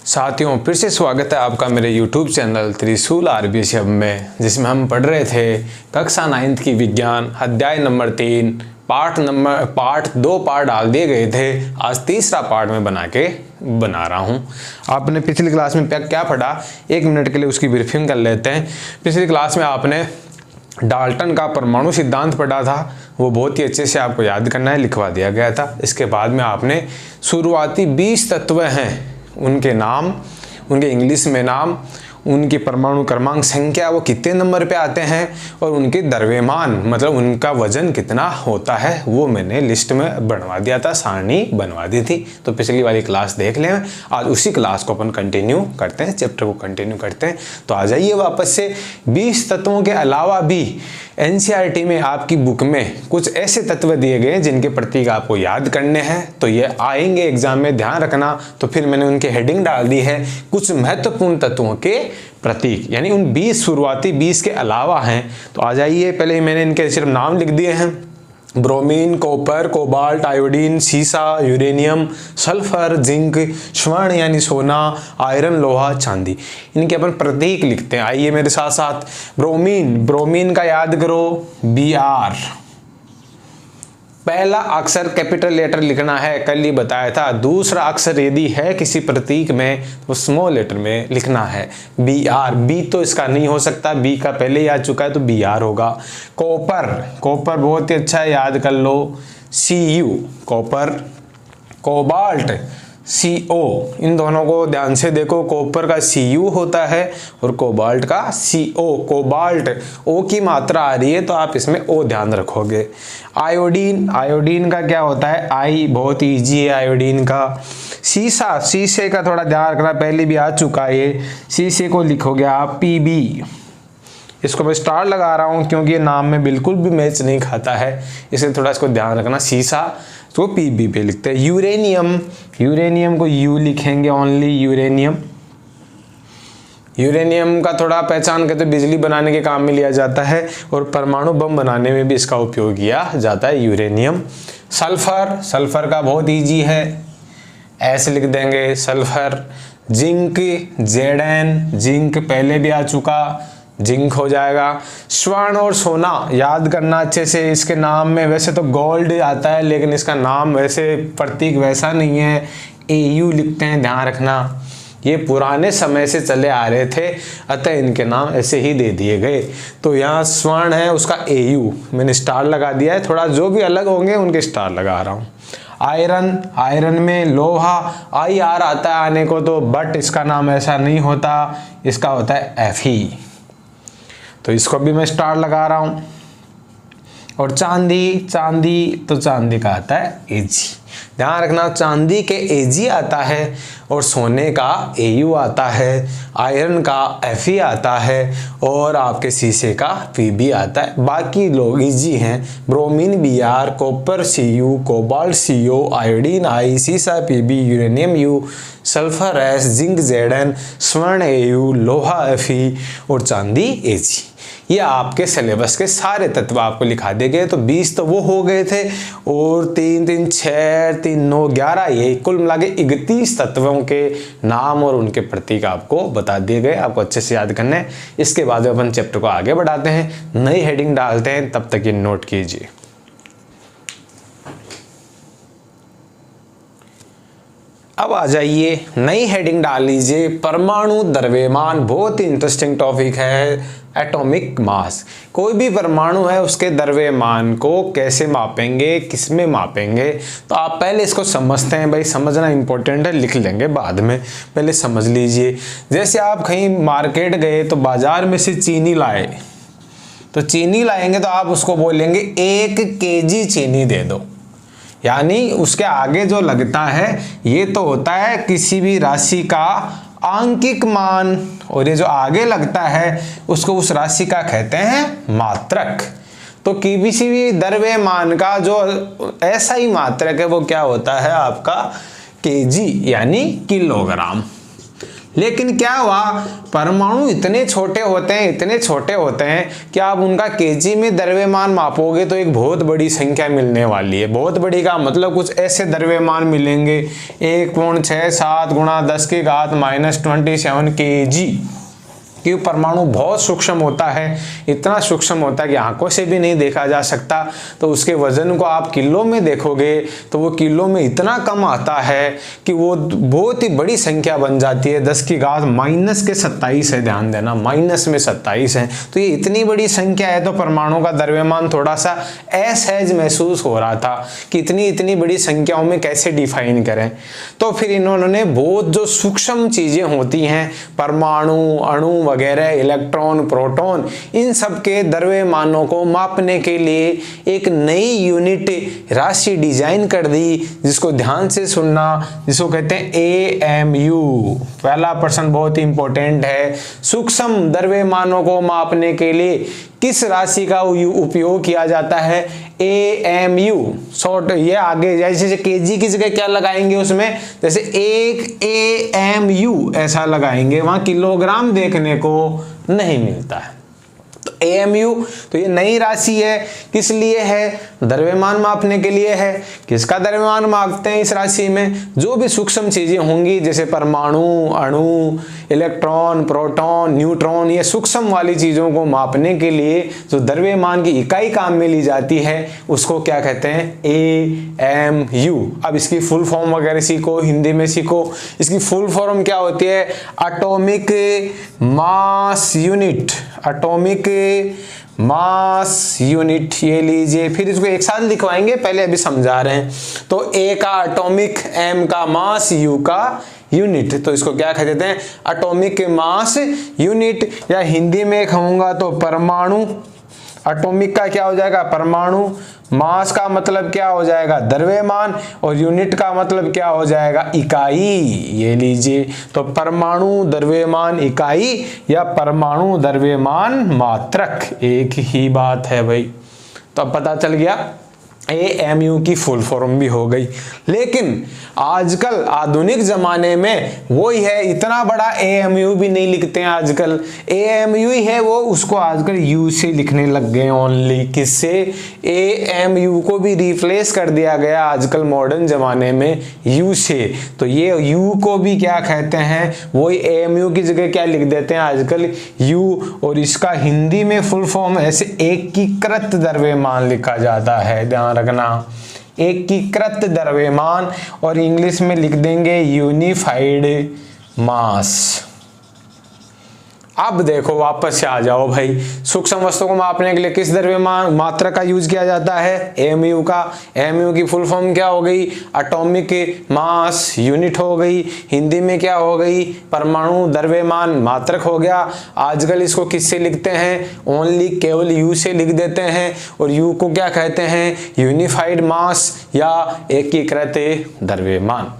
साथियों, फिर से स्वागत है आपका मेरे YouTube चैनल त्रिशूल आरबीएस हब में, जिसमें हम पढ़ रहे थे कक्षा 9th की विज्ञान अध्याय नंबर 3 पार्ट 2 पार्ट डाल दिए गए थे। आज तीसरा पार्ट में बना रहा हूँ। आपने पिछली क्लास में क्या पढ़ा, 1 मिनट के लिए उसकी ब्रीफिंग कर लेते हैं। पिछली क्लास में आपने डाल्टन का परमाणु सिद्धांत पढ़ा था, वो बहुत ही अच्छे से आपको याद करना है, लिखवा दिया गया था। इसके बाद में आपने शुरुआती 20 तत्व हैं, उनके नाम, उनके इंग्लिश में नाम, उनकी परमाणु क्रमांक संख्या, वो कितने नंबर पे आते हैं और उनके द्रव्यमान मतलब उनका वजन कितना होता है, वो मैंने लिस्ट में बनवा दिया था, सारणी बनवा दी थी। तो पिछली वाली क्लास देख लें। आज उसी क्लास को अपन कंटिन्यू करते हैं, चैप्टर को कंटिन्यू करते हैं। तो आ जाइए वापस से। 20 तत्वों के अलावा भी एनसीईआरटी में आपकी बुक में कुछ ऐसे तत्व दिए गए जिनके प्रतीक आपको याद करने हैं, तो ये आएंगे एग्जाम में, ध्यान रखना। तो फिर मैंने उनके हेडिंग डाल दी है कुछ महत्वपूर्ण तत्वों के प्रतीक, यानी उन 20 शुरुआती 20 के अलावा हैं। तो आ जाइए, पहले मैंने इनके सिर्फ नाम लिख दिए हैं। ब्रोमीन, कॉपर, कोबाल्ट, आयोडीन, सीसा, यूरेनियम, सल्फर, जिंक, स्वर्ण यानी सोना, आयरन, लोहा, चांदी। इनके अपन प्रतीक लिखते हैं। आइए मेरे साथ साथ। ब्रोमीन का याद करो, Br। पहला अक्षर कैपिटल लेटर लिखना है, कल ही बताया था। दूसरा अक्षर यदि है किसी प्रतीक में तो स्मॉल लेटर में लिखना है, Br। बी तो इसका नहीं हो सकता, बी का पहले ही आ चुका है तो Br होगा। कॉपर बहुत ही अच्छा है, याद कर लो, Cu कॉपर। कोबाल्ट Co, इन दोनों को ध्यान से देखो, कॉपर का Cu होता है और कोबाल्ट का Co। कोबाल्ट O की मात्रा आ रही है तो आप इसमें O ध्यान रखोगे। आयोडीन का क्या होता है, I, बहुत ईजी है आयोडीन का। शीशे का थोड़ा ध्यान रखना, पहले भी आ चुका है ये। शीशे को लिखोगे आप Pb। इसको मैं स्टार लगा रहा हूँ क्योंकि ये नाम में बिल्कुल भी मैच नहीं खाता है, इसलिए थोड़ा इसको ध्यान रखना। शीशा तो Pb पे लिखते हैं। यूरेनियम को U लिखेंगे, ओनली यूरेनियम का थोड़ा पहचान के तो बिजली बनाने के काम में लिया जाता है और परमाणु बम बनाने में भी इसका उपयोग किया जाता है, यूरेनियम। सल्फर का बहुत इजी है, ऐसे लिख देंगे सल्फर। जिंक, Zn, जिंक पहले भी आ चुका, जिंक हो जाएगा। स्वर्ण और सोना याद करना अच्छे से, इसके नाम में वैसे तो गोल्ड आता है लेकिन इसका नाम वैसे प्रतीक वैसा नहीं है, Au लिखते हैं, ध्यान रखना। ये पुराने समय से चले आ रहे थे, अतः इनके नाम ऐसे ही दे दिए गए। तो यहाँ स्वर्ण है, उसका Au मैंने स्टार लगा दिया है, थोड़ा जो भी अलग होंगे उनके स्टार लगा रहा हूँ। आयरन में लोहा IR आता है आने को तो, बट इसका नाम ऐसा नहीं होता, इसका होता है Fe, तो इसको भी मैं स्टार लगा रहा हूं। और चांदी तो चांदी का आता है Ag, ध्यान रखना, चांदी के Ag आता है और सोने का Au आता है, आयरन का Fe आता है और आपके शीशे का Pb आता है। बाकी लोग इजी हैं, bromine Br, copper Cu, cobalt Co, iodine I, सीसा Pb, uranium U, sulphur S, zinc Zn, स्वर्ण Au, लोहा Fe और चांदी Ag। ये आपके सिलेबस के सारे तत्व आपको लिखा दिए गए। तो 20 तो वो हो गए थे और 3 3 6 3 9 11, ये कुल मिला के 31 तत्वों के नाम और उनके प्रतीक आपको बता दिए गए, आपको अच्छे से याद करना है। इसके बाद अपन चैप्टर को आगे बढ़ाते हैं, नई हेडिंग डालते हैं, तब तक ये नोट कीजिए। अब आ जाइए, नई हेडिंग डाल लीजिए, परमाणु द्रव्यमान। बहुत ही इंटरेस्टिंग टॉपिक है, एटॉमिक मास। कोई भी परमाणु है उसके द्रव्यमान को कैसे मापेंगे, किसमें मापेंगे, तो आप पहले इसको समझते हैं। भाई समझना इंपॉर्टेंट है, लिख लेंगे बाद में, पहले समझ लीजिए। जैसे आप कहीं मार्केट गए तो बाजार में से चीनी लाए, तो चीनी लाएंगे तो आप उसको बोलेंगे 1 kg चीनी दे दो, यानी उसके आगे जो लगता है ये तो होता है किसी भी राशि का आंकिक मान, और ये जो आगे लगता है उसको उस राशि का कहते हैं मात्रक। तो किसी भी द्रव्यमान का जो ऐसा ही मात्रक है वो क्या होता है आपका kg, यानी किलोग्राम। लेकिन क्या हुआ, परमाणु इतने छोटे होते हैं, इतने छोटे होते हैं कि आप उनका केजी में द्रव्यमान मापोगे तो एक बहुत बड़ी संख्या मिलने वाली है। बहुत बड़ी का मतलब कुछ ऐसे द्रव्यमान मिलेंगे 1.67 गुणा 10 की घात -27 kg। क्योंकि परमाणु बहुत सूक्ष्म होता है, इतना सूक्ष्म होता है कि आंखों से भी नहीं देखा जा सकता। तो उसके वजन को आप किलो में देखोगे तो वो किलो में इतना कम आता है कि वो बहुत ही बड़ी संख्या बन जाती है। 10 की घात -27 है, ध्यान देना -27 है। तो ये इतनी बड़ी संख्या है, तो परमाणु का द्रव्यमान थोड़ा सा असहज महसूस हो रहा था कि इतनी बड़ी संख्याओं में कैसे डिफाइन करें। तो फिर इन्होंने बहुत जो सूक्ष्म चीजें होती हैं, परमाणु, अणु वगैरह, इलेक्ट्रॉन, प्रोटॉन, इन सब के द्रव्यमानों को मापने के लिए एक नई यूनिट राशि डिजाइन कर दी, जिसको ध्यान से सुनना, जिसको कहते हैं AMU। पहला प्रश्न बहुत ही इंपॉर्टेंट है। सूक्ष्म द्रव्यमानों को मापने के लिए किस राशि का उपयोग किया जाता है? AMU। शॉर्ट ये आगे जैसे केजी की जगह क्या लगाएंगे उसमें, जैसे 1 AMU ऐसा लगाएंगे, वहां किलोग्राम देखने को नहीं मिलता है। तो AMU तो ये नई राशि है, किस लिए है? द्रव्यमान मापने के लिए है। किसका द्रव्यमान मापते हैं इस राशि में? जो भी सूक्ष्म चीजें होंगी, जैसे परमाणु, अणु, इलेक्ट्रॉन, प्रोटॉन, न्यूट्रॉन, ये सूक्ष्म वाली चीजों को मापने के लिए जो द्रव्यमान की इकाई काम में ली जाती है, उसको क्या कहते हैं? AMU। अब इसकी फुल फॉर्म वगैरह सीखो, हिंदी में सीखो। इसकी फुल फॉर्म क्या होती है? Atomic mass unit. Atomic mass unit, ये लीजिए। फिर इसको एक साथ लिखवाएंगे, पहले अभी समझा रहे हैं। तो A का एटॉमिक, M का मास, U का यूनिट, तो इसको क्या कहते हैं? Atomic mass unit. या हिंदी में कहूंगा तो परमाणु। एटॉमिक का क्या हो जाएगा? परमाणु। मास का मतलब क्या हो जाएगा? द्रव्यमान। और यूनिट का मतलब क्या हो जाएगा? इकाई। ये लीजिए, तो परमाणु द्रव्यमान इकाई या परमाणु द्रव्यमान मात्रक, एक ही बात है भाई। तो अब पता चल गया, AMU की फुल फॉर्म भी हो गई। लेकिन आजकल आधुनिक जमाने में वही है, इतना बड़ा AMU भी नहीं लिखते हैं आजकल। AMU ही है वो, उसको आजकल U से लिखने लग गए ओनली। किससे? AMU को भी रिप्लेस कर दिया गया आजकल मॉडर्न जमाने में U से। तो ये U को भी क्या कहते हैं? वही AMU की जगह क्या लिख देते हैं आजकल? U। और इसका हिंदी में फुल फॉर्म ऐसे एकीकृत द्रव्यमान लिखा जाता है, ध्यान रखना, एकीकृत द्रव्यमान। और इंग्लिश में लिख देंगे यूनिफाइड मास। अब देखो वापस से आ जाओ भाई, सूक्ष्म वस्तु को मापने के लिए किस द्रव्यमान मात्रा का यूज किया जाता है? AMU का। AMU की फुल फॉर्म क्या हो गई? एटॉमिक मास यूनिट हो गई। हिंदी में क्या हो गई? परमाणु द्रव्यमान मात्रक हो गया। आजकल इसको किससे लिखते हैं? ओनली केवल U से लिख देते हैं। और U को क्या कहते हैं? यूनिफाइड मास या एकीकृत द्रव्यमान।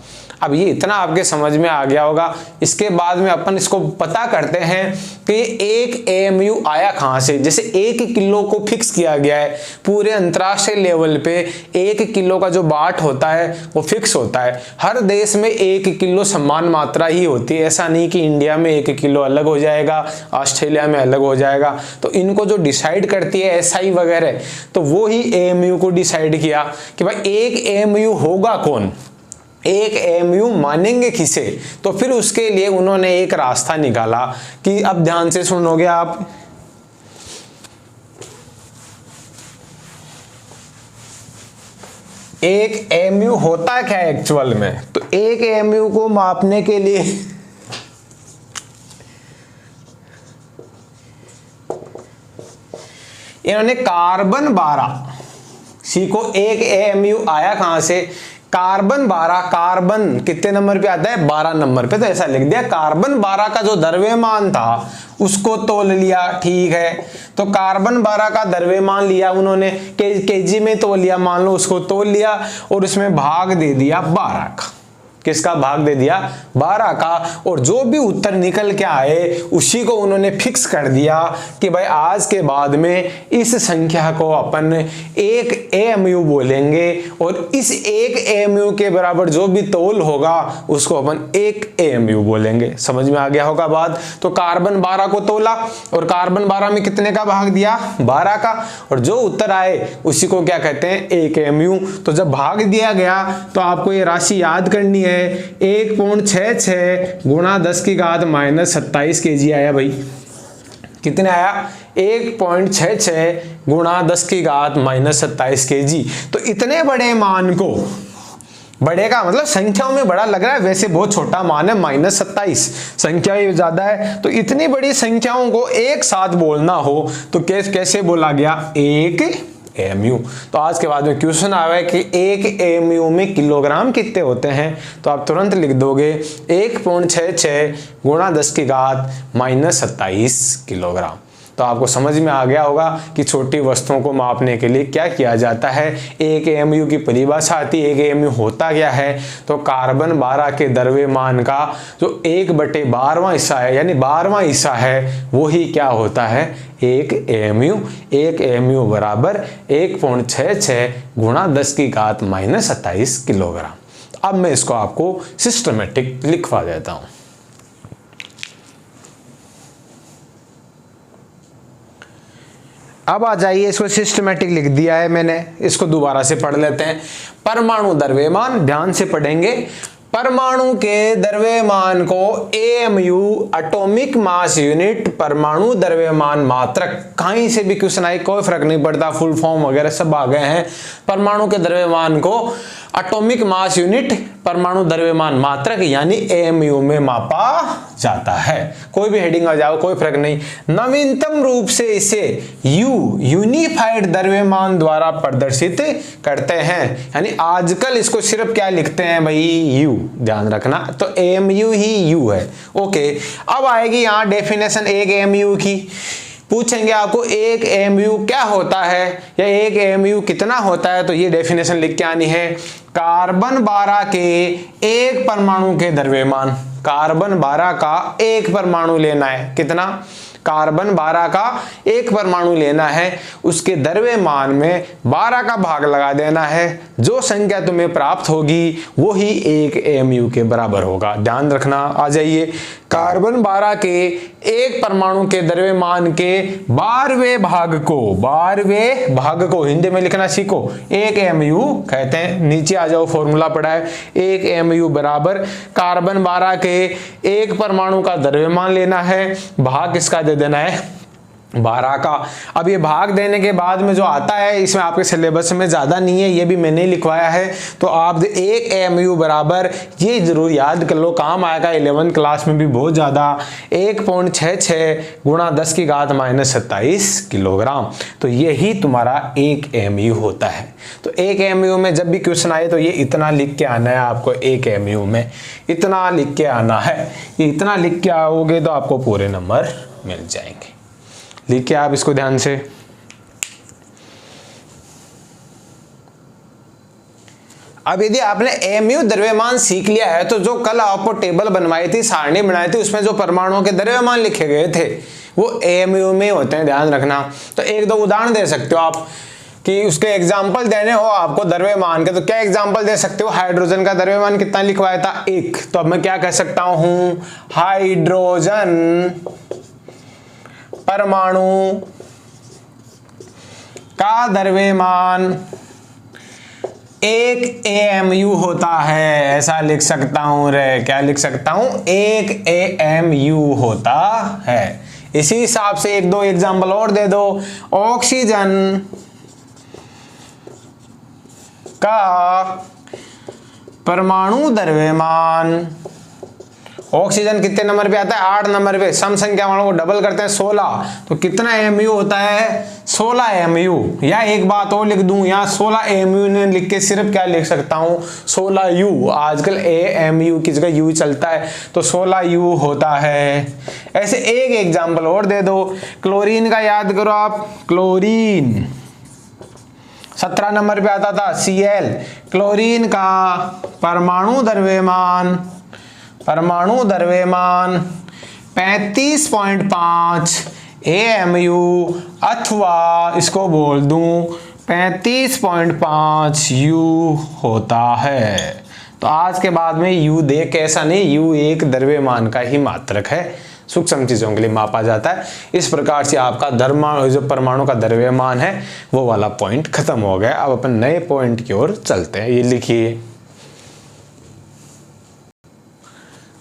अब ये इतना आपके समझ में आ गया होगा। इसके बाद में अपन इसको पता करते हैं कि एक AMU आया कहाँ से। जैसे 1 किलो को फिक्स किया गया है पूरे अंतर्राष्ट्रीय लेवल पे, 1 किलो का जो बाट होता है वो फिक्स होता है। हर देश में 1 किलो समान मात्रा ही होती है, ऐसा नहीं कि इंडिया में 1 किलो अलग हो जाएगा, ऑस्ट्रेलिया में अलग हो जाएगा। तो इनको जो डिसाइड करती है SI वगैरह, तो वो ही AMU को डिसाइड किया कि भाई एक AMU होगा कौन, एक AMU मानेंगे किसे। तो फिर उसके लिए उन्होंने एक रास्ता निकाला कि अब ध्यान से सुनोगे आप, एक AMU होता क्या है एक्चुअल में। तो एक AMU को मापने के लिए इन्होंने कार्बन 12, सीखो एक AMU आया कहां से? कार्बन 12। कार्बन कितने नंबर पे आता है? 12 नंबर पे। तो ऐसा लिख दिया, कार्बन 12 का जो द्रव्यमान था उसको तोल लिया, ठीक है। तो कार्बन 12 का द्रव्यमान लिया उन्होंने, केजी में तोल लिया, मान लो उसको तोल लिया और उसमें भाग दे दिया 12 का। किसका भाग दे दिया, 12 का, और जो भी उत्तर निकल के आए उसी को उन्होंने फिक्स कर दिया कि भाई आज के बाद में इस संख्या को अपन 1 AMU बोलेंगे और इस 1 AMU के बराबर जो भी तोल होगा उसको अपन 1 AMU बोलेंगे। समझ में आ गया होगा बात। तो कार्बन 12 को तोला और कार्बन 12 में कितने का भाग दिया, 12 का, और जो उत्तर आए उसी को क्या कहते हैं, 1 AMU। तो जब भाग दिया गया तो आपको ये राशि याद करनी है, 1.66 गुणा 10 की घात -27 kg आया भाई। कितने आया, 1.66 गुणा 10 की घात -27 kg। तो इतने बड़े मान को, बड़े का मतलब संख्याओं में बड़ा लग रहा है, वैसे बहुत छोटा मान है, -27 संख्या ही ज्यादा है। तो इतनी बड़ी संख्याओं को एक साथ बोलना हो तो कैसे बोला गया, 1 AMU। तो आज के बाद में क्वेश्चन आया है कि 1 AMU में किलोग्राम कितने होते हैं, तो आप तुरंत लिख दोगे 1.66 गुणा 10 की घात -27 किलोग्राम। तो आपको समझ में आ गया होगा कि छोटी वस्तुओं को मापने के लिए क्या किया जाता है। 1 AMU की परिभाषा आती है, 1 AMU होता क्या है, तो कार्बन 12 के द्रव्यमान का जो 1/12वां हिस्सा है, यानी 12वां हिस्सा है, वो ही क्या होता है, 1 AMU। 1 AMU बराबर 1.66 गुणा 10 की घात -27 किलोग्राम। अब मैं इसको आपको सिस्टमेटिक लिखवा देता हूं। अब आ जाइए, इसको सिस्टमेटिक लिख दिया है मैंने, इसको दोबारा से पढ़ लेते हैं। परमाणु द्रव्यमान, ध्यान से पढ़ेंगे, परमाणु के द्रव्यमान को AMU एटॉमिक मास यूनिट, परमाणु द्रव्यमान मात्रक, कहीं से भी क्वेश्चन आए कोई फर्क नहीं पड़ता, फुल फॉर्म वगैरह सब आ गए हैं। परमाणु के द्रव्यमान को एटॉमिक मास यूनिट, परमाणु द्रव्यमान मात्रक यानी AMU में मापा जाता है। कोई भी हेडिंग आ जाओ कोई फर्क नहीं। नवीनतम रूप से इसे यूनिफाइड द्रव्यमान द्वारा प्रदर्शित करते हैं, यानी आजकल इसको सिर्फ क्या लिखते हैं भाई, U, ध्यान रखना। तो AMU ही U है। ओके, अब आएगी यहाँ डेफिनेशन 1 AMU की। पूछेंगे आपको 1 AMU क्या होता है या 1 AMU कितना होता है, तो ये डेफिनेशन लिख के आनी है। कार्बन 12 के एक परमाणु के द्रव्यमान, कार्बन 12 का एक परमाणु लेना है, कितना, कार्बन 12 का एक परमाणु लेना है, उसके द्रव्यमान में 12 का भाग लगा देना है, जो संख्या तुम्हें प्राप्त होगी वो ही 1 AMU के बराबर होगा। ध्यान रखना। आ जाइए, कार्बन 12 के एक परमाणु के द्रव्यमान के 12वें भाग को हिंदी में लिखना सीखो, 1 AMU कहते हैं। नीचे आ जाओ, फॉर्मूला पढ़ा है, 1 AMU बराबर कार्बन 12 के एक परमाणु का द्रव्यमान लेना है, भाग किसका दे देना है, 12 का। अब ये भाग देने के बाद में जो आता है, इसमें आपके सिलेबस में ज्यादा नहीं है, ये भी मैंने लिखवाया है। तो आप 1 AMU बराबर, ये जरूर याद कर लो, काम आएगा 11th क्लास में भी बहुत ज्यादा, 1.66 गुणा 10 की घात -27 किलोग्राम। तो यही तुम्हारा 1 AMU होता है। तो 1 AMU में जब भी क्वेश्चन आए तो ये इतना लिख के आना है आपको, 1 AMU में इतना लिख के आना है। ये इतना लिख के आओगे तो आपको पूरे नंबर मिल जाएंगे। लिखिए आप इसको ध्यान से। अब यदि आपने AMU द्रव्यमान सीख लिया है तो जो कल आपको टेबल बनवाई थी, सारणी बनाई थी, उसमें जो परमाणुओं के द्रव्यमान लिखे गए थे वो AMU में होते हैं, ध्यान रखना। तो एक दो उदाहरण दे सकते हो आप कि उसके एग्जाम्पल देने हो आपको द्रव्यमान के, तो क्या एग्जाम्पल दे सकते हो। हाइड्रोजन का द्रव्यमान कितना लिखवाया था, 1। तो अब मैं क्या कह सकता हूं, हाइड्रोजन परमाणु का द्रव्यमान 1 AMU होता है, ऐसा लिख सकता हूं रे। क्या लिख सकता हूं, 1 AMU होता है। इसी हिसाब से एक दो एग्जाम्पल और दे दो। ऑक्सीजन का परमाणु द्रव्यमान, ऑक्सीजन कितने नंबर पे आता है, 8 नंबर पे। सम संख्या वालों को डबल करते हैं 16, तो कितना AMU होता है, 16 AMU। या एक बात और लिख दूं, यहाँ 16 AMU ने लिख के सिर्फ क्या लिख सकता हूं, 16U। आजकल AMU की जगह U चलता है, तो 16U होता है। ऐसे एक एग्जाम्पल और दे दो। क्लोरीन का याद करो आप, क्लोरीन 17 नंबर पे आता था Cl, क्लोरीन का परमाणु द्रव्यमान 35.5 AMU अथवा इसको बोल दूं 35.5 U होता है। तो आज के बाद में U देख ऐसा नहीं, U एक द्रव्यमान का ही मात्रक है, सूक्ष्म चीजों के लिए मापा जाता है। इस प्रकार से आपका जो परमाणु का द्रव्यमान है वो वाला पॉइंट खत्म हो गया। अब अपन नए पॉइंट की ओर चलते हैं। ये लिखिए,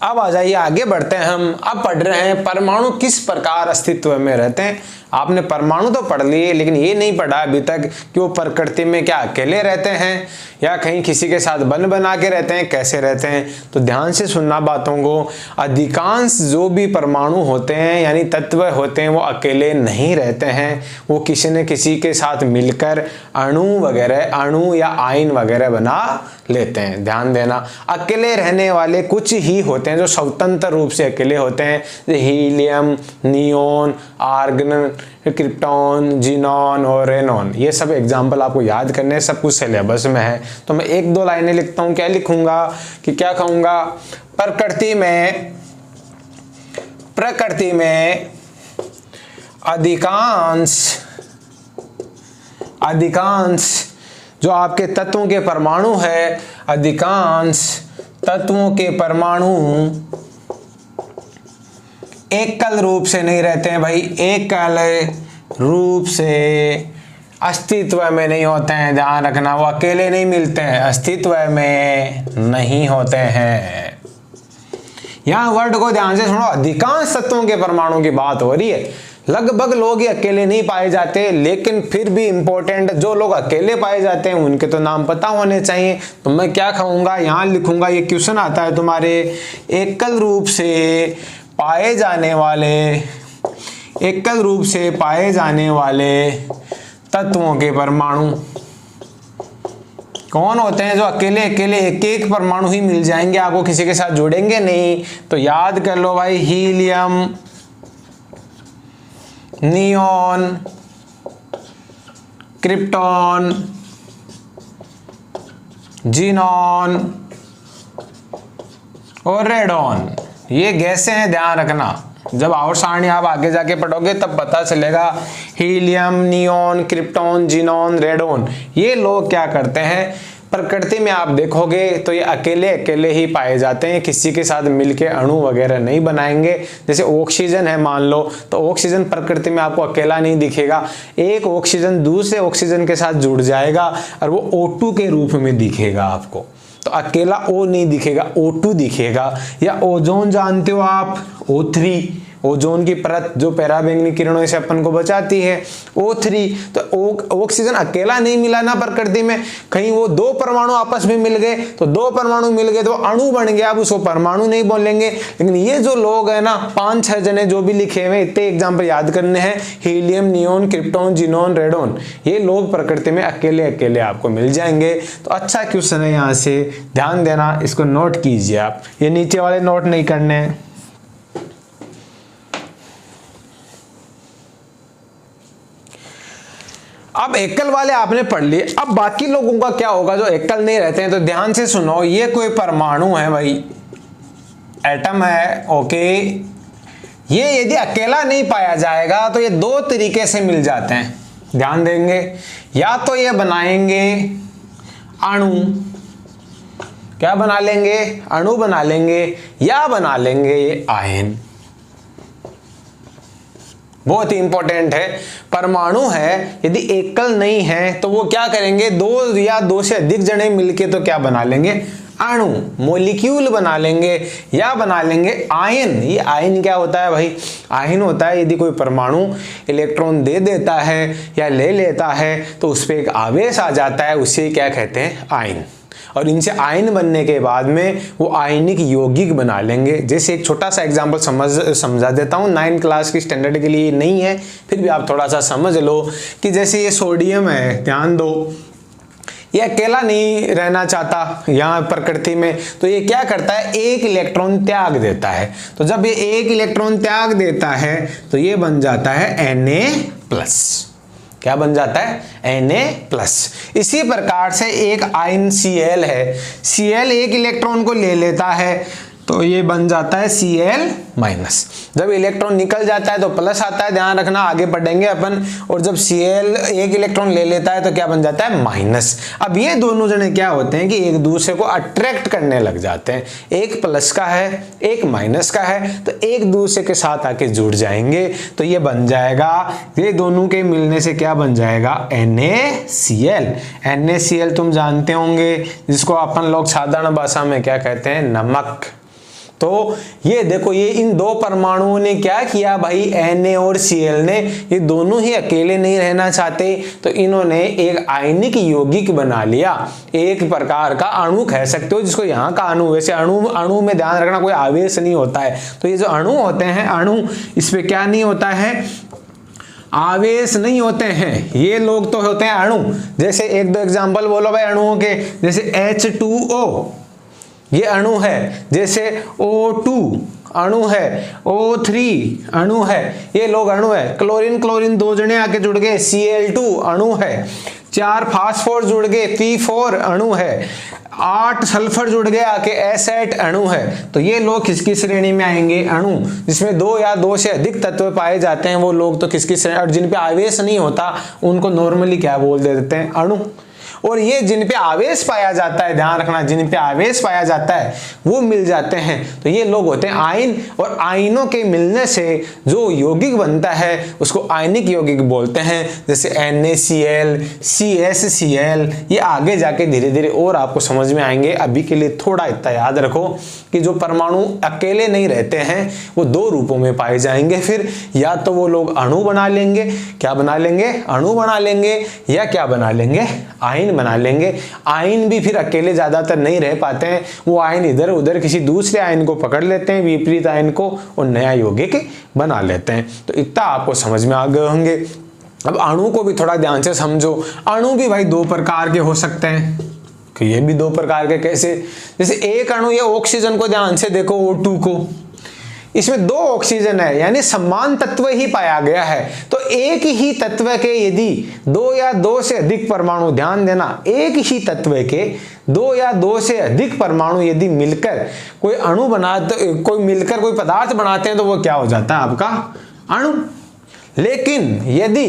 अब आ जाइए आगे बढ़ते हैं हम। अब पढ़ रहे हैं परमाणु किस प्रकार अस्तित्व में रहते हैं। आपने परमाणु तो पढ़ लिए, लेकिन ये नहीं पढ़ा अभी तक कि वो प्रकृति में क्या अकेले रहते हैं या कहीं किसी के साथ बन बना के रहते हैं, कैसे रहते हैं। तो ध्यान से सुनना बातों को। अधिकांश जो भी परमाणु होते हैं यानी तत्व होते हैं वो अकेले नहीं रहते हैं, वो किसी न किसी के साथ मिलकर अणु या आयन वगैरह बना लेते हैं। ध्यान देना, अकेले रहने वाले कुछ ही होते हैं जो स्वतंत्र रूप से अकेले होते हैं, जैसे helium, neon, argon, krypton, xenon और रेनॉन। ये सब एग्जाम्पल आपको याद करने हैं, सब कुछ सिलेबस में है। तो मैं 1-2 लाइनें लिखता हूँ। क्या लिखूंगा कि क्या कहूंगा, प्रकृति में अधिकांश जो आपके तत्वों के परमाणु है, अधिकांश तत्वों के परमाणु एकल रूप से नहीं रहते हैं भाई, एकल रूप से अस्तित्व में नहीं होते हैं। ध्यान रखना, वो अकेले नहीं मिलते हैं, अस्तित्व में नहीं होते हैं। यहां वर्ड को ध्यान से सुनो, अधिकांश तत्वों के परमाणु की बात हो रही है। लगभग लोग ये अकेले नहीं पाए जाते, लेकिन फिर भी इंपॉर्टेंट जो लोग अकेले पाए जाते हैं उनके तो नाम पता होने चाहिए। तो मैं क्या कहूंगा, यहां लिखूंगा, ये क्वेश्चन आता है तुम्हारे, एकल रूप से पाए जाने वाले तत्वों के परमाणु कौन होते हैं। जो अकेले एक परमाणु ही मिल जाएंगे आपको, किसी के साथ जुड़ेंगे नहीं। तो याद कर लो भाई, हीलियम, नियोन, क्रिप्टॉन, जीनॉन और रेडॉन, ये गैसें हैं। ध्यान रखना, जब आवर्त सारणी आप आगे जाके पढ़ोगे तब पता चलेगा। Helium, neon, krypton, xenon, radon, ये लोग क्या करते हैं, प्रकृति में आप देखोगे तो ये अकेले ही पाए जाते हैं, किसी के साथ मिलके अणु वगैरह नहीं बनाएंगे। जैसे ऑक्सीजन है मान लो, तो ऑक्सीजन प्रकृति में आपको अकेला नहीं दिखेगा, एक ऑक्सीजन दूसरे ऑक्सीजन के साथ जुड़ जाएगा और वो O2 के रूप में दिखेगा आपको। तो अकेला O नहीं दिखेगा, O2 दिखेगा। या ओजोन जानते हो आप, O3, ओजोन की परत जो पराबैंगनी किरणों से अपन को बचाती है, O3। तो ऑक्सीजन अकेला नहीं मिला ना प्रकृति में, कहीं वो 2 परमाणु आपस में मिल गए, तो 2 परमाणु मिल गए तो अणु बन गया, अब उसको परमाणु नहीं बोलेंगे। लेकिन ये जो लोग है ना, 5-6 जने जो भी लिखे हुए, इतने एग्जाम्पल याद करने हैं, helium, neon, krypton, xenon, radon, ये लोग प्रकृति में अकेले आपको मिल जाएंगे। तो अच्छा क्वेश्चन है, यहाँ से ध्यान देना, इसको नोट कीजिए आप, ये नीचे वाले नोट नहीं करने हैं। अब एकल वाले आपने पढ़ लिए, अब बाकी लोगों का क्या होगा जो एकल नहीं रहते हैं। तो ध्यान से सुनो, ये कोई परमाणु है भाई, एटम है, ओके। ये यदि अकेला नहीं पाया जाएगा तो ये 2 तरीके से मिल जाते हैं, ध्यान देंगे। या तो ये बनाएंगे अणु, क्या बना लेंगे, अणु बना लेंगे, या बना लेंगे ये आयन। बहुत ही इंपॉर्टेंट है, परमाणु है यदि एकल नहीं है तो वो क्या करेंगे, 2 या 2 से अधिक जने मिलके तो क्या बना लेंगे, अणु, मॉलिक्यूल बना लेंगे, या बना लेंगे आयन। ये आयन क्या होता है भाई, आयन होता है यदि कोई परमाणु इलेक्ट्रॉन दे देता है या ले लेता है तो उस पर एक आवेश आ जाता है, उसे क्या कहते हैं, आयन। और इनसे आयन बनने के बाद में वो आयनिक यौगिक बना लेंगे। जैसे एक छोटा सा एग्जांपल समझा देता हूँ, 9 क्लास की स्टैंडर्ड के लिए नहीं है, फिर भी आप थोड़ा सा समझ लो कि जैसे ये सोडियम है, ध्यान दो, ये अकेला नहीं रहना चाहता यहाँ प्रकृति में, तो ये क्या करता है, एक इलेक्ट्रॉन त्याग देता है। तो जब ये एक इलेक्ट्रॉन त्याग देता है तो ये बन जाता है Na+। क्या बन जाता है Na+। इसी प्रकार से एक आयन Cl है, Cl एक इलेक्ट्रॉन को ले लेता है तो ये बन जाता है Cl-। जब इलेक्ट्रॉन निकल जाता है तो प्लस आता है, ध्यान रखना, आगे पढ़ेंगे अपन। और जब Cl एक इलेक्ट्रॉन ले लेता है तो क्या बन जाता है माइनस। अब ये दोनों जने क्या होते हैं कि एक दूसरे को अट्रैक्ट करने लग जाते हैं, एक प्लस का है एक माइनस का है, तो एक दूसरे के साथ आके जुड़ जाएंगे तो ये बन जाएगा, ये दोनों के मिलने से क्या बन जाएगा NaCl। NaCl तुम जानते होंगे, जिसको अपन लोग साधारण भाषा में क्या कहते हैं, नमक। तो ये देखो, ये इन दो परमाणुओं ने क्या किया भाई, Na और Cl ने, ये दोनों ही अकेले नहीं रहना चाहते तो इन्होंने एक आयनिक यौगिक बना लिया, एक प्रकार का अणु कह सकते हो जिसको यहाँ का अणु। वैसे अणु में ध्यान रखना कोई आवेश नहीं होता है, तो ये जो अणु होते हैं, अणु इस पे क्या नहीं होता है, आवेश नहीं होते हैं, ये लोग तो होते हैं अणु। जैसे एक दो एग्जाम्पल बोलो भाई अणुओं के, जैसे H2O ये अणु है, जैसे O2 अणु है, O3 अणु है, ये लोग अणु है। क्लोरीन क्लोरीन दो जने आके जुड़ गए Cl2 अणु है, 4 फास्फोर जुड़ गए P4 अणु है, 8 सल्फर जुड़ गए आके S8 अणु है। तो ये लोग किसकी श्रेणी में आएंगे, अणु। जिसमें 2 या 2 से अधिक तत्व पाए जाते हैं वो लोग तो किसकी श्रेणी, और जिन पे आवेश नहीं होता उनको नॉर्मली क्या बोल देते हैं, अणु। और ये जिन पे आवेश पाया जाता है, ध्यान रखना, जिन पे आवेश पाया जाता है वो मिल जाते हैं तो ये लोग होते हैं आयन। और आयनों के मिलने से जो यौगिक बनता है उसको आयनिक यौगिक बोलते हैं, जैसे NaCl, CsCl, ये आगे जाके धीरे धीरे और आपको समझ में आएंगे। अभी के लिए थोड़ा इतना याद रखो कि जो परमाणु अकेले नहीं रहते हैं वो 2 रूपों में पाए जाएंगे फिर, या तो वो लोग अणु बना लेंगे, क्या बना लेंगे, अणु बना लेंगे, या क्या बना लेंगे, आयन बना लेंगे। आयन भी फिर अकेले ज्यादातर नहीं रह पाते हैं, वो आयन इधर उधर किसी दूसरे आयन को पकड़ लेते हैं, विपरीत आयन को, और नया यौगिक बना लेते हैं। तो इतना आपको समझ में आ गए होंगे। अब अणु को भी थोड़ा ध्यान से समझो। अणु भी भाई 2 प्रकार के हो सकते हैं, कि ये भी 2 प्रकार के कैसे, जैसे एक अणु, ये ऑक्सीजन को ध्यान से देखो, O2 को, इसमें 2 ऑक्सीजन है, यानी समान तत्व ही पाया गया है। तो एक ही तत्व के यदि 2 या 2 से अधिक परमाणु, ध्यान देना, एक ही तत्व के 2 या 2 से अधिक परमाणु यदि मिलकर कोई अणु बनाते, कोई मिलकर कोई पदार्थ बनाते हैं तो वो क्या हो जाता है, आपका अणु। लेकिन यदि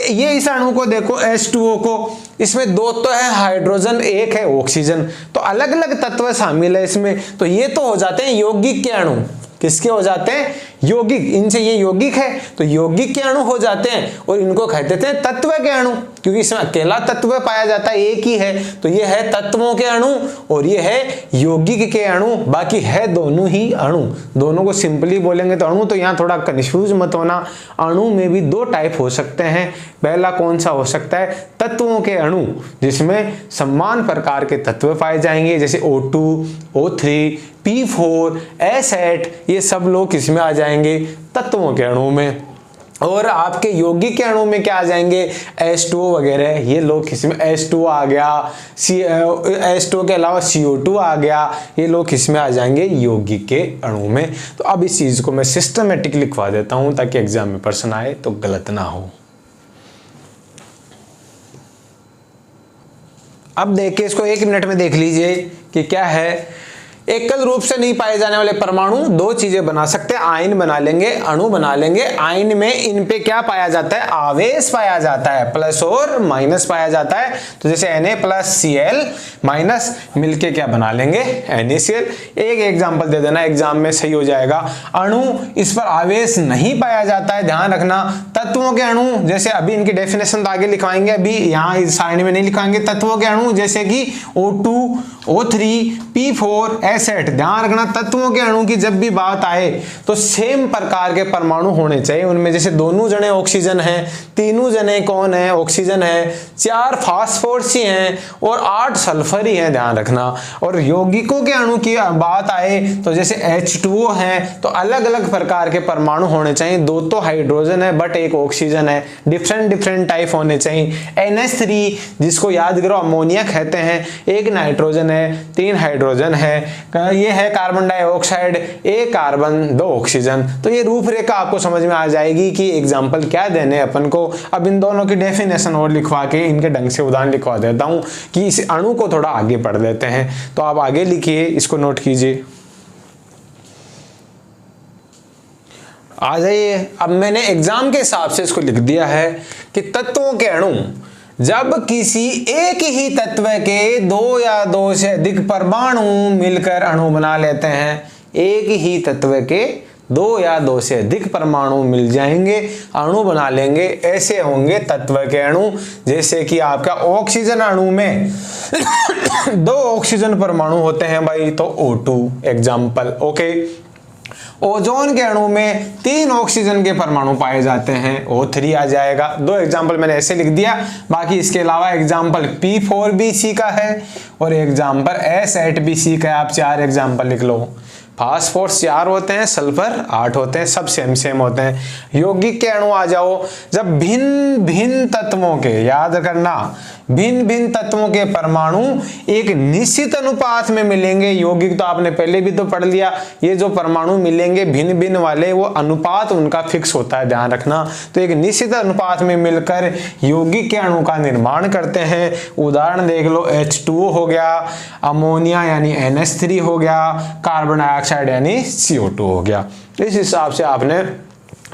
ये इस अणु को देखो, H2O को, इसमें 2 तो है हाइड्रोजन, 1 है ऑक्सीजन, तो अलग अलग तत्व शामिल है इसमें, तो ये तो हो जाते हैं यौगिक के अणु। किसके हो जाते हैं, यौगिक। इनसे ये यौगिक है तो यौगिक के अणु हो जाते हैं, और इनको कहते थे तत्व के अणु, क्योंकि इसमें अकेला तत्व पाया जाता है, एक ही है, तो ये है तत्वों के अणु और ये है यौगिक के अणु। बाकी है दोनों ही अणु, दोनों को सिंपली बोलेंगे तो अणु। तो यहाँ थोड़ा कंफ्यूज मत होना, अणु में भी 2 टाइप हो सकते हैं। पहला कौन सा हो सकता है, तत्वों के अणु, जिसमें समान प्रकार के तत्व पाए जाएंगे, जैसे O2, O3, P4, S8, ये सब लोग किसमें आ जाएंगे, तत्वों के अणु में। और आपके यौगिक के अणु में क्या आ जाएंगे, H2O वगैरह, ये लोग किसमें, H2O आ गया, H2O के अलावा CO2 आ गया, ये लोग किसमें आ जाएंगे, यौगिक के अणु में। तो अब इस चीज को मैं सिस्टमेटिक लिखवा देता हूं ताकि एग्जाम में प्रश्न आए तो गलत ना हो। अब देखिए, इसको 1 मिनट में देख लीजिए कि क्या है। एकल रूप से नहीं पाए जाने वाले परमाणु 2 चीजें बना सकते हैं, आयन बना लेंगे, अणु बना लेंगे। आयन में इन पे क्या पाया जाता है, आवेश पाया जाता है, प्लस और माइनस पाया जाता है। तो जैसे Na+Cl माइनस मिलके क्या बना लेंगे, NaCl। एक एग्जांपल दे देना, एग्जाम में सही हो जाएगा। अणु, इस पर आवेश नहीं पाया जाता है, ध्यान रखना। तत्वों के अणु, जैसे अभी इनकी डेफिनेशन तो आगे लिखवाएंगे, अभी यहाँ इस सारणी में नहीं लिखवाएंगे। तत्वों के अणु जैसे कि O2, O3, P4, S8, ध्यान रखना। तत्वों के अणु की जब भी बात आए तो सेम प्रकार के परमाणु होने चाहिए उनमें। जैसे दोनों जने ऑक्सीजन है, तीनों जने कौन है, ऑक्सीजन है, 4 फास्फोरस हैं और 8 सल्फर सल्फर ही है, ध्यान रखना। और यौगिकों के अणु की बात आए तो जैसे H2O है तो अलग अलग प्रकार के परमाणु होने चाहिए, 2 तो हाइड्रोजन है बट 1 ऑक्सीजन है, डिफरेंट टाइप होने चाहिए। NH3 जिसको याद करो अमोनिया कहते हैं, 1 नाइट्रोजन है, 3 हाइड्रोजन है, ये है कार्बन डाइऑक्साइड, 1 कार्बन 2 ऑक्सीजन। तो ये रूपरेखा आपको समझ में आ जाएगी कि एग्जाम्पल क्या देने अपन को। अब इन दोनों की डेफिनेशन और लिखवा के इनके ढंग से उदाहरण लिखवा देता हूं कि इस अणु को थोड़ा आगे पढ़ लेते हैं। तो आप आगे लिखिए, इसको नोट कीजिए। आ जाइए, अब मैंने एग्जाम के हिसाब से इसको लिख दिया है कि तत्वों के अणु जब किसी एक ही तत्व के 2 या 2 से अधिक परमाणु मिलकर अणु बना लेते हैं, एक ही तत्व के 2 या 2 से अधिक परमाणु मिल जाएंगे, अणु बना लेंगे, ऐसे होंगे तत्व के अणु। जैसे कि आपका ऑक्सीजन अणु में 2 ऑक्सीजन परमाणु होते हैं भाई, तो O2 एग्जाम्पल। ओके, ओजोन के अणु में 3 ऑक्सीजन के परमाणु पाए जाते हैं, O3 आ जाएगा। 2 एग्जाम्पल मैंने ऐसे लिख दिया। बाकी इसके अलावा एग्जाम्पल P4BC का है और एग्जाम्पल S8BC का है, आप 4 एग्जाम्पल लिख लो। फास्फोरस 4 होते हैं, सल्फर 8 होते हैं, सब सेम होते हैं। यौगिक के अणु आ जाओ, जब भिन्न भिन्न तत्वों के, याद करना, भिन्न भिन्न तत्वों के परमाणु एक निश्चित अनुपात में मिलेंगे। यौगिक तो आपने पहले भी तो पढ़ लिया, ये जो परमाणु मिलेंगे भिन्न भिन्न वाले, वो अनुपात उनका फिक्स होता है, ध्यान रखना। तो एक निश्चित अनुपात में मिलकर यौगिक के अणु का निर्माण करते हैं। उदाहरण देख लो, H2O हो गया, अमोनिया यानी NH3 हो गया, कार्बन डाइऑक्साइड यानी CO2 हो गया। इस हिसाब से आपने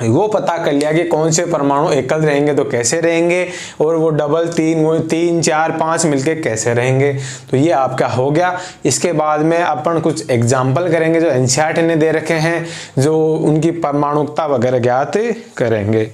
वो पता कर लिया कि कौन से परमाणु एकल रहेंगे तो कैसे रहेंगे, और वो डबल 3 4 5 मिलके कैसे रहेंगे। तो ये आपका हो गया। इसके बाद में अपन कुछ एग्जाम्पल करेंगे जो NCERT ने दे रखे हैं, जो उनकी परमाणुकता वगैरह ज्ञात करेंगे।